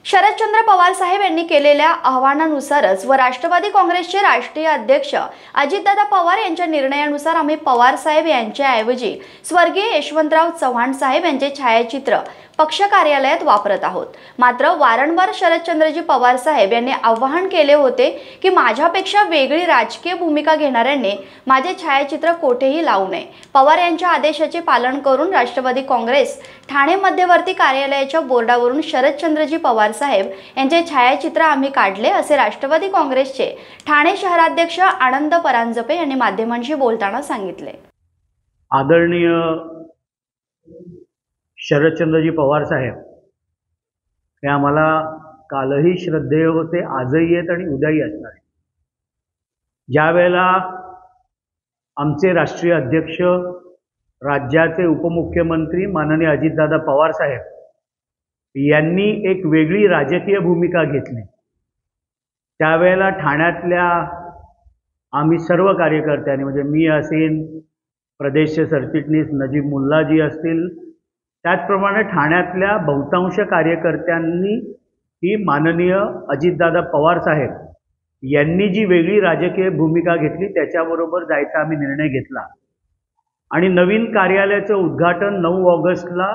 शरदचंद्र पवार साहेब यांनी केलेल्या आवाहनानुसारच व राष्ट्रवादी काँग्रेसचे राष्ट्रीय अध्यक्ष अजितदादा पवार यांच्या निर्णयानुसार आम्ही पवार साहेब यांच्याऐवजी स्वर्गीय यशवंतराव चव्हाण साहेब यांचे छायाचित्र पक्ष कार्यालयात वापरत आहोत। मात्र वारंवार शरदचंद्रजी पवार साहेब यांनी आवाहन केले होते की माझ्यापेक्षा वेगळी राजकीय भूमिका घेणाऱ्यांनी माझे छायाचित्र कोठेही लावू नये। पवार यांच्या आदेशाचे पालन करून राष्ट्रवादी काँग्रेस ठाणे मध्यवर्ती कार्यालयाच्या बोर्डावरून शरदचंद्रजी पवार साहेब यांचे छायाचित्र आम्ही काढले, असे राष्ट्रवादी काँग्रेसचे ठाणे शहराध्यक्ष आनंद परांजपे यांनी माध्यमांशी बोलताना सांगितले। आदरणीय शरदचंद्रजी पवार साहेब हे आम्हाला कालही श्रद्धेय होते, आजही आहेत आणि उद्याही असणार आहे। ज्या वेळेला आमचे राष्ट्रीय अध्यक्ष, राज्याचे उपमुख्यमंत्री माननीय अजितदादा पवार साहेब यांनी एक वेगळी राजकीय भूमिका घेतली, त्यावेळेला ठाण्यातल्या आम्ही सर्व कार्यकर्त्यांनी, म्हणजे मी असेल, प्रदेशचे सरचिटणीस नजीब मुल्लाजी असतील, त्याचप्रमाणे ठाण्यातल्या बहुतांश कार्यकर्त्यांनी ही माननीय अजितदादा पवार साहेब यांनी जी वेगळी राजकीय भूमिका घेतली त्याच्याबरोबर जायचा आम्ही निर्णय घेतला आणि नवीन कार्यालयाचं उद्घाटन 9 ऑगस्टला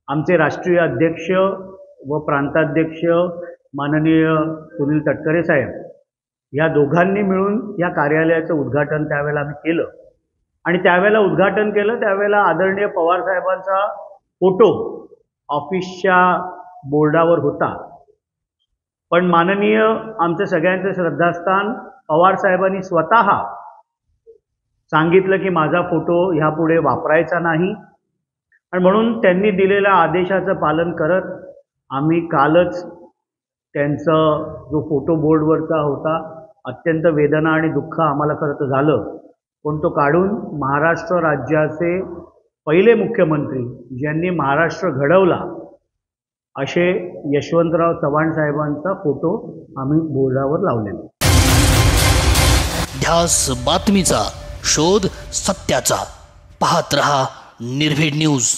आमचे राष्ट्रीय अध्यक्ष व प्रांताध्यक्ष माननीय सुनील तटकरे साहेब या दोघांनी मिळून या कार्यालयाचं उद्घाटन त्यावेळेला आम्ही केलं आणि त्यावेळेला उद्घाटन केलं त्यावेळेला आदरणीय पवार साहेबांचा फोटो ऑफिसच्या बोर्डावर होता, पण माननीय आमचं सगळ्यांचं श्रद्धास्थान पवार साहेबांनी स्वतः सांगितलं की माझा फोटो ह्यापुढे वापरायचा नाही आणि म्हणून त्यांनी दिलेल्या आदेशाचं पालन करत आम्ही कालच त्यांचं जो फोटो बोर्डवरचा होता, अत्यंत वेदना आणि दुःख आम्हाला खरं तर झालं, पण तो काढून महाराष्ट्र राज्याचे पहिले मुख्यमंत्री ज्यांनी महाराष्ट्र घडवला असे यशवंतराव चव्हाण साहेबांचा फोटो आम्ही बोर्डावर लावलेला। ध्यास बातमीचा, शोध सत्याचा, पाहत रहा निर्भीड न्यूज।